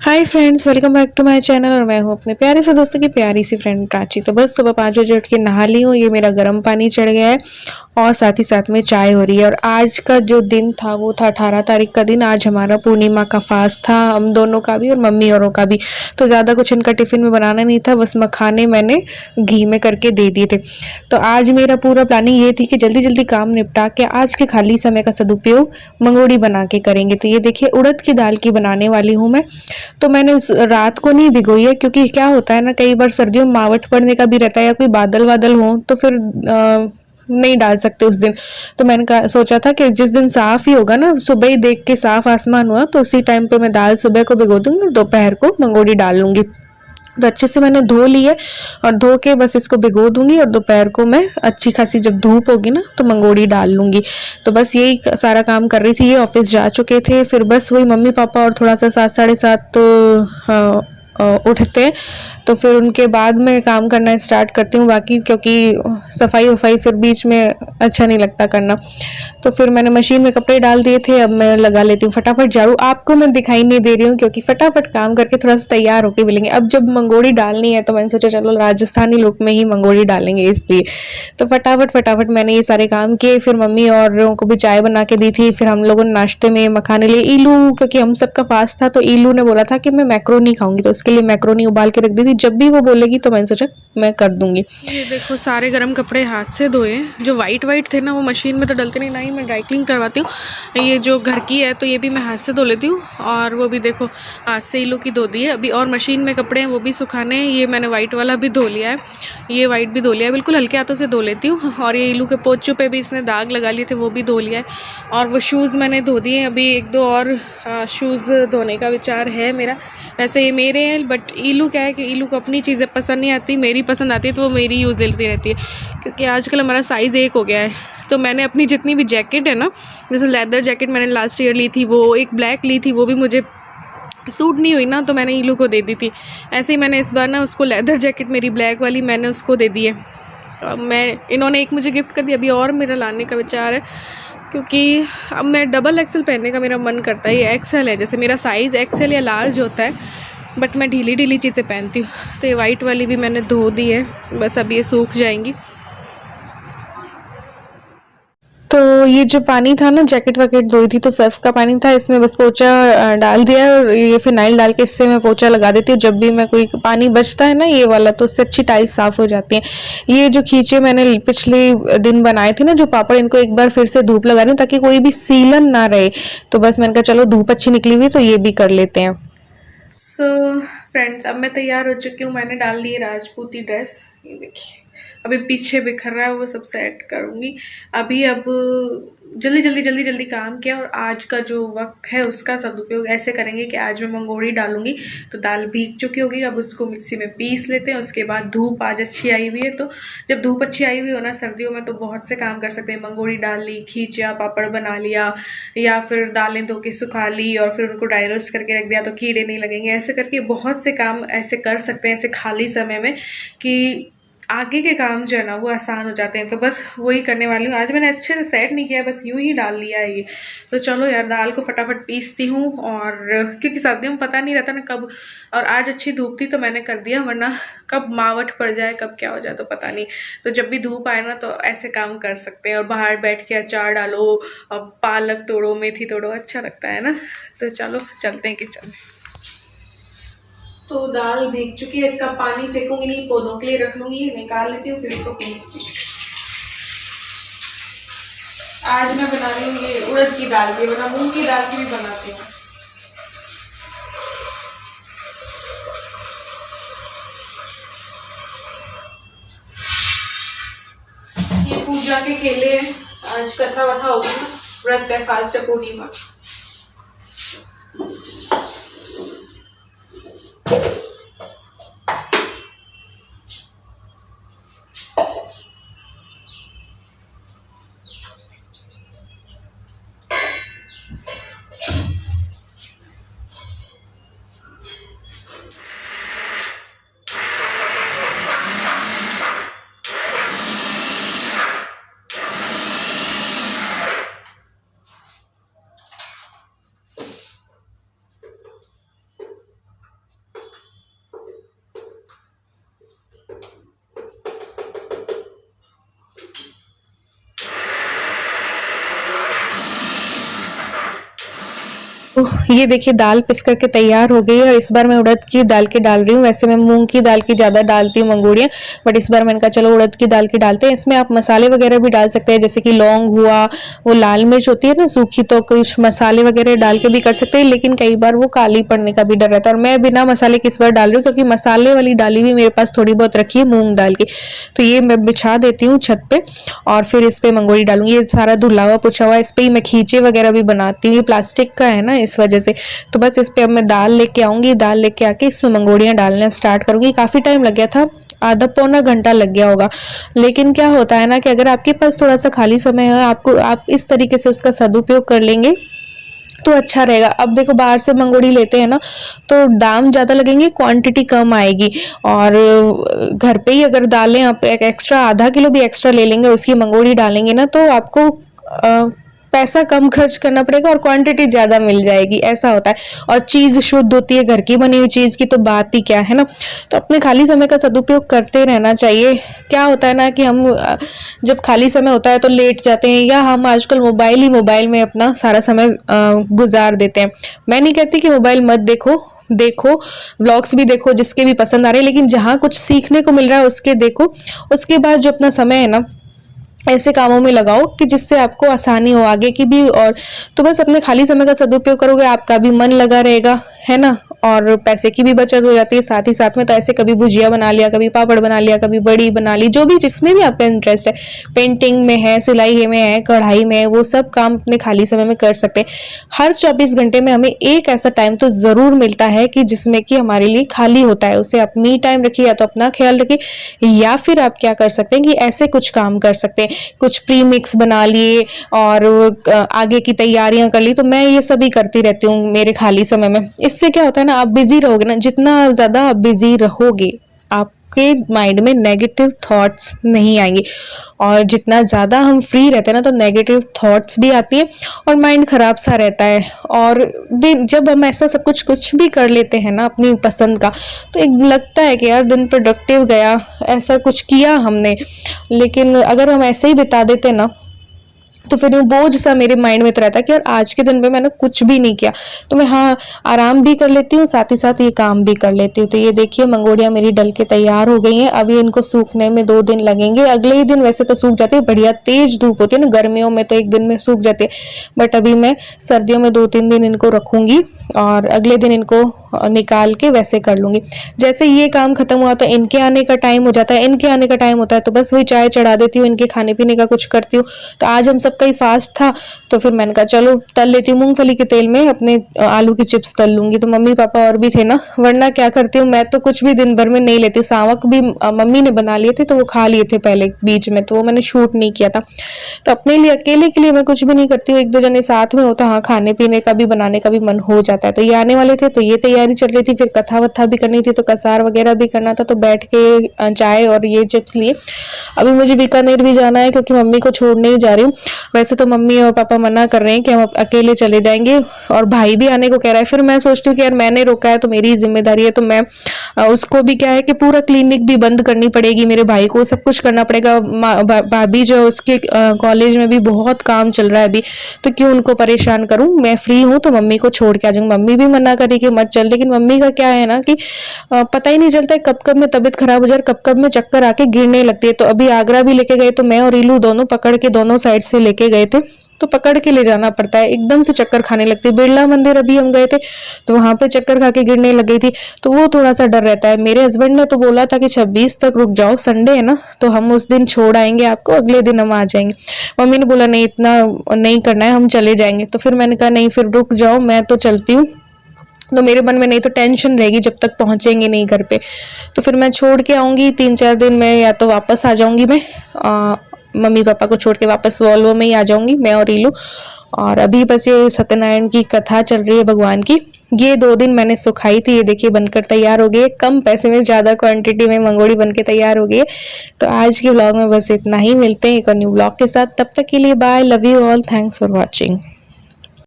Hi friends, welcome back to my channel. और मैं हूँ अपने प्यारे से दोस्तों की प्यारी सी फ्रेंड प्राची। तो बस सुबह 5 बजे उठ के नहा ली हूँ। ये मेरा गर्म पानी चढ़ गया है और साथ ही साथ में चाय हो रही है। और आज का जो दिन था वो था 18 तारीख का दिन। आज हमारा पूर्णिमा का फास्ट था, हम दोनों का भी और मम्मी औरों का भी। तो ज़्यादा कुछ इनका टिफ़िन में बनाना नहीं था, बस मखाने मैंने घी में करके दे दिए थे। तो आज मेरा पूरा प्लानिंग ये थी कि जल्दी जल्दी काम निपटा के आज के खाली समय का सदुपयोग मंगोड़ी बना के करेंगे। तो ये देखिए, उड़द की दाल की बनाने वाली हूँ मैं। तो मैंने रात को नहीं भिगोई है, क्योंकि क्या होता है ना, कई बार सर्दियों में मावठ पड़ने का भी रहता है या कोई बादल वादल हो तो फिर नहीं डाल सकते उस दिन। तो मैंने सोचा था कि जिस दिन साफ ही होगा ना, सुबह ही देख के साफ आसमान हुआ तो उसी टाइम पे मैं दाल सुबह को भिगो दूंगी और दोपहर को मंगोड़ी डाल लूंगी। तो अच्छे से मैंने धो ली है और धो के बस इसको भिगो दूंगी और दोपहर को मैं अच्छी खासी जब धूप होगी ना तो मंगोड़ी डाल लूंगी। तो बस यही सारा काम कर रही थी। ये ऑफिस जा चुके थे, फिर बस वही मम्मी पापा और थोड़ा सा 7 साढ़े 7 तो उठते हैं। तो फिर उनके बाद में काम करना स्टार्ट करती हूँ बाकी, क्योंकि सफाई वफाई फिर बीच में अच्छा नहीं लगता करना। तो फिर मैंने मशीन में कपड़े डाल दिए थे, अब मैं लगा लेती हूँ फटाफट झाड़ू। आपको मैं दिखाई नहीं दे रही हूँ क्योंकि फटाफट काम करके थोड़ा सा तैयार होके मिलेंगे। अब जब मंगोड़ी डालनी है तो मैंने सोचा चलो राजस्थानी लुक में ही मंगोड़ी डालेंगे, इसलिए तो फटाफट फटाफट मैंने ये सारे काम किए। फिर मम्मी और लोगों को भी चाय बना के दी थी। फिर हम लोगों ने नाश्ते में मखाने लिए। ईलू, क्योंकि हम सबका फास्ट था तो ईलू ने बोला था कि मैं मैक्रोनी खाऊंगी, तो उसके लिए मैक्रोनी उबाल के रख दी थी। जब भी वो बोलेगी तो मैंने सोचा मैं कर दूंगी। ये देखो, सारे गर्म कपड़े हाथ से धोए। जो वाइट वाइट थे ना वो मशीन में तो डलते नहीं, ना ही मैं ड्राई क्लीन करवाती हूँ। ये जो घर की है तो ये भी मैं हाथ से धो लेती हूँ। और वो भी देखो हाथ से ईलू की धो दी है अभी। और मशीन में कपड़े हैं वो भी सुखाने हैं। ये मैंने वाइट वाला भी धो लिया है, ये वाइट भी धो लिया है। बिल्कुल हल्के हाथों से धो लेती हूँ। और ये ईलू के पोंचों पे भी इसने दाग लगा लिए थे, वो भी धो लिया है। और वो शूज़ मैंने धो दिए। अभी एक दो और शूज़ धोने का विचार है मेरा। वैसे ये मेरे हैं, बट ईलू क्या है कि ईलू को अपनी चीज़ें पसंद नहीं आती, मेरी पसंद आती है तो वो मेरी यूज़ लेती रहती है। क्योंकि आजकल हमारा साइज़ एक हो गया है। तो मैंने अपनी जितनी भी जैकेट है ना, जैसे लेदर जैकेट मैंने लास्ट ईयर ली थी, वो एक ब्लैक ली थी, वो भी मुझे सूट नहीं हुई ना तो मैंने ईलू को दे दी थी। ऐसे ही मैंने इस बार ना उसको लेदर जैकेट मेरी ब्लैक वाली मैंने उसको दे दी है। अब मैं, इन्होंने एक मुझे गिफ्ट कर दी, अभी और मेरा लाने का विचार है। क्योंकि अब मैं डबल एक्सेल पहनने का मेरा मन करता है। ये एक्सेल है, जैसे मेरा साइज़ एक्सेल या लार्ज होता है, बट मैं ढीली ढीली चीज़ें पहनती हूँ। तो ये वाइट वाली भी मैंने धो दी है, बस अब ये सूख जाएंगी। तो ये जो पानी था ना, जैकेट वैकेट धोई थी तो सर्फ का पानी था, इसमें बस पोंछा डाल दिया और ये फिनाइल डाल के इससे मैं पोंछा लगा देती हूँ जब भी मैं कोई पानी बचता है ना ये वाला, तो उससे अच्छी टाइल्स साफ हो जाती हैं। ये जो खींचे मैंने पिछले दिन बनाए थे ना जो पापड़, इनको एक बार फिर से धूप लगा रही हूँ ताकि कोई भी सीलन ना रहे। तो बस मैंने कहा चलो धूप अच्छी निकली हुई तो ये भी कर लेते हैं। सो फ्रेंड्स, अब मैं तैयार हो चुकी हूँ। मैंने डाल ली राजपूती ड्रेस, ये देखिए। अभी पीछे बिखर रहा है वो सब सेट करूँगी अभी। अब जल्दी जल्दी जल्दी जल्दी काम किया और आज का जो वक्त है उसका सदुपयोग ऐसे करेंगे कि आज मैं मंगोड़ी डालूंगी तो दाल भीग चुकी होगी। अब उसको मिक्सी में पीस लेते हैं। उसके बाद धूप आज अच्छी आई हुई है, तो जब धूप अच्छी आई हुई हो ना सर्दियों में तो बहुत से काम कर सकते हैं। मंगोड़ी डाल ली, खींचा, पापड़ बना लिया, या फिर दालें धो के सुखा ली और फिर उनको ड्राई रोस्ट करके रख दिया तो कीड़े नहीं लगेंगे। ऐसे करके बहुत से काम ऐसे कर सकते हैं ऐसे खाली समय में कि आगे के काम जो है ना वो आसान हो जाते हैं। तो बस वही करने वाली हूँ। आज मैंने अच्छे से सेट नहीं किया, बस यूं ही डाल लिया है ये। तो चलो यार, दाल को फटाफट पीसती हूँ। और क्योंकि सर्दियों में पता नहीं रहता ना कब, और आज अच्छी धूप थी तो मैंने कर दिया, वरना कब मावट पड़ जाए कब क्या हो जाए तो पता नहीं। तो जब भी धूप आए ना तो ऐसे काम कर सकते हैं। और बाहर बैठ के अचार डालो और पालक तोड़ो, मेथी तोड़ो, अच्छा लगता है ना। तो चलो चलते हैं किचन में। तो दाल भीग चुकी है, इसका पानी फेंकूंगी नहीं, पौधों के लिए रख लूंगी, निकाल लेती हूँ फिर इसको पीसती हूँ। आज मैं बना रही हूँ ये उड़द की दाल की, वरना मूंग की दाल की भी बनाती हूँ। ये पूजा के केले हैं, आज कथा वथा होगी ना, व्रत है, फास्ट है पूर्णिमा। तो ये देखिए दाल पिस करके तैयार हो गई है और इस बार मैं उड़द की दाल की डाल रही हूँ। वैसे मैं मूंग की दाल की ज़्यादा डालती हूँ मंगोड़ियाँ, बट इस बार मैंने कहा चलो उड़द की दाल की डालते हैं। इसमें आप मसाले वगैरह भी डाल सकते हैं, जैसे कि लौंग हुआ, वो लाल मिर्च होती है ना सूखी, तो कुछ मसाले वगैरह डाल के भी कर सकते हैं, लेकिन कई बार वो काली पड़ने का भी डर रहता है। और मैं बिना मसाले किस बार डाल रही हूँ, क्योंकि मसाले वाली डाली भी मेरे पास थोड़ी बहुत रखी है मूंग दाल की, तो ये मैं बिछा देती हूँ छत पे और फिर इस पे मंगोड़ी डालूंगी। ये सारा धुला हुआ पुछा हुआ, इस पे ही मैं खींचे वगैरह भी बनाती हूँ, ये प्लास्टिक का है ना इस वजह से। तो बस इस पे अब मैं दाल लेके आऊंगी, दाल लेके आके इसमें मंगोड़ियाँ डालना स्टार्ट करूंगी। काफी टाइम लग गया था, आधा पौना घंटा लग गया होगा, लेकिन क्या होता है ना कि अगर आपके पास थोड़ा सा खाली समय है, आप इस तरीके से उसका सदुपयोग कर लेंगे तो अच्छा रहेगा। अब देखो बाहर से मंगोड़ी लेते हैं ना तो दाम ज़्यादा लगेंगे, क्वांटिटी कम आएगी, और घर पे ही अगर डालें आप एक एक्स्ट्रा आधा किलो भी एक्स्ट्रा ले लेंगे और उसकी मंगोड़ी डालेंगे ना तो आपको पैसा कम खर्च करना पड़ेगा और क्वांटिटी ज़्यादा मिल जाएगी, ऐसा होता है। और चीज़ शुद्ध होती है, घर की बनी हुई चीज़ की तो बात ही क्या है ना। तो अपने खाली समय का सदुपयोग करते रहना चाहिए। क्या होता है ना कि हम जब खाली समय होता है तो लेट जाते हैं, या हम आजकल मोबाइल में अपना सारा समय गुजार देते हैं। मैं नहीं कहती कि मोबाइल मत देखो, व्लॉग्स भी देखो जिसके भी पसंद आ रहे हैं, लेकिन जहाँ कुछ सीखने को मिल रहा है उसके देखो। उसके बाद जो अपना समय है ना ऐसे कामों में लगाओ कि जिससे आपको आसानी हो आगे की भी। और तो बस अपने खाली समय का सदुपयोग करोगे, आपका भी मन लगा रहेगा, है ना, और पैसे की भी बचत हो जाती है साथ ही साथ में। तो ऐसे कभी भुजिया बना लिया, कभी पापड़ बना लिया, कभी बड़ी बना ली, जो भी जिसमें भी आपका इंटरेस्ट है, पेंटिंग में है, सिलाई में है, कढ़ाई में है, वो सब काम अपने खाली समय में कर सकते हैं। हर 24 घंटे में हमें एक ऐसा टाइम तो जरूर मिलता है कि जिसमें कि हमारे लिए खाली होता है, उसे आप मी टाइम रखिए, या तो अपना ख्याल रखिए, या फिर आप क्या कर सकते हैं कि ऐसे कुछ काम कर सकते हैं, कुछ प्री मिक्स बना लिए और आगे की तैयारियां कर ली। तो मैं ये सभी करती रहती हूँ मेरे खाली समय में। इससे क्या होता है ना, आप बिजी रहोगे ना, जितना ज्यादा आप बिजी रहोगे आपके माइंड में नेगेटिव थॉट्स नहीं आएंगे, और जितना ज़्यादा हम फ्री रहते हैं ना तो नेगेटिव थॉट्स भी आती हैं और माइंड खराब सा रहता है। और दिन जब हम ऐसा सब कुछ भी कर लेते हैं ना अपनी पसंद का, तो एक लगता है कि यार दिन प्रोडक्टिव गया, ऐसा कुछ किया हमने। लेकिन अगर हम ऐसे ही बिता देते ना तो फिर वो बोझ सा मेरे माइंड में तो रहता है कि यार आज के दिन पे मैंने कुछ भी नहीं किया। तो मैं हाँ आराम भी कर लेती हूँ, साथ ही साथ ये काम भी कर लेती हूँ। तो ये देखिए मंगोड़ियाँ मेरी डल के तैयार हो गई हैं। अभी इनको सूखने में 2 दिन लगेंगे, अगले ही दिन वैसे तो सूख जाती है, बढ़िया तेज धूप होती है ना, गर्मियों में तो 1 दिन में सूख जाती है, बट अभी मैं सर्दियों में 2-3 दिन इनको रखूंगी और अगले दिन इनको निकाल के वैसे कर लूंगी। जैसे ये काम खत्म हुआ तो इनके आने का टाइम हो जाता है, इनके आने का टाइम होता है तो बस वही चाय चढ़ा देती हूँ, इनके खाने पीने का कुछ करती हूँ। तो आज हम सबका ही फास्ट था, तो फिर मैंने कहा चलो तल लेती हूँ, मूंगफली के तेल में अपने आलू की चिप्स तल लूंगी। तो मम्मी पापा और भी थे ना, वरना क्या करती हूँ मैं तो कुछ भी दिन भर में नहीं लेती। सावक भी मम्मी ने बना लिए थे तो वो खा लिए थे पहले बीच में, तो वो मैंने शूट नहीं किया था। तो अपने लिए अकेले के लिए मैं कुछ भी नहीं करती हूँ, 1-2 जने साथ में होता, हाँ खाने पीने का भी बनाने का भी मन हो जाता है। तो ये आने वाले थे तो ये तैयारी चल रही थी, फिर कथा वथा भी करनी थी, तो कसार वगैरह भी करना था, तो बैठ के चाय और ये चिप्स लिए। अभी मुझे बीकानेर भी जाना है क्योंकि मम्मी को छोड़ने ही जा रही हूँ। वैसे तो मम्मी और पापा मना कर रहे हैं कि हम अकेले चले जाएंगे, और भाई भी आने को कह रहा है। फिर मैं सोचती हूँ कि यार मैंने रोका है तो मेरी जिम्मेदारी है, तो मैं उसको भी क्या है कि पूरा क्लिनिक भी बंद करनी पड़ेगी, मेरे भाई को सब कुछ करना पड़ेगा। भाभी जो उसके कॉलेज में भी बहुत काम चल रहा है अभी, तो क्यों उनको परेशान करूं। मैं फ्री हूं तो मम्मी को छोड़ के आ जाऊंगी। मम्मी भी मना करी कि मत चल, लेकिन मम्मी का क्या है ना कि पता ही नहीं चलता है कब कब में तबीयत खराब हो जाए, कब कब में चक्कर आके गिरने लगती है। तो अभी आगरा भी लेके गए तो मैं और रीलू दोनों पकड़ के दोनों साइड से लेके गए थे, तो पकड़ के ले जाना पड़ता है, एकदम से चक्कर खाने लगती है। बिरला मंदिर अभी हम गए थे तो वहां पे चक्कर खा के गिरने लग गई थी, तो वो थोड़ा सा डर रहता है। मेरे हस्बैंड ने तो बोला था कि 26 तक रुक जाओ, संडे है ना, तो हम उस दिन छोड़ आएंगे आपको, अगले दिन हम आ जाएंगे। मम्मी ने बोला नहीं इतना नहीं करना है, हम चले जाएंगे। तो फिर मैंने कहा नहीं फिर रुक जाओ, मैं तो चलती हूँ। तो मेरे मन में नहीं तो टेंशन रहेगी जब तक पहुंचेंगे नहीं घर पे, तो फिर मैं छोड़ के आऊंगी 3-4 दिन में, या तो वापस आ जाऊंगी मैं मम्मी पापा को छोड़ के वापस वॉल्वो में ही आ जाऊंगी मैं और रीलू। और अभी बस ये सत्यनारायण की कथा चल रही है भगवान की, ये 2 दिन मैंने सुखाई थी, ये देखिए बनकर तैयार हो गई है। कम पैसे में ज्यादा क्वांटिटी में मंगोड़ी बनके तैयार हो गई है। तो आज के ब्लॉग में बस इतना ही, मिलते हैं एक और न्यू ब्लॉग के साथ, तब तक के लिए bye, love you all, thanks for watching.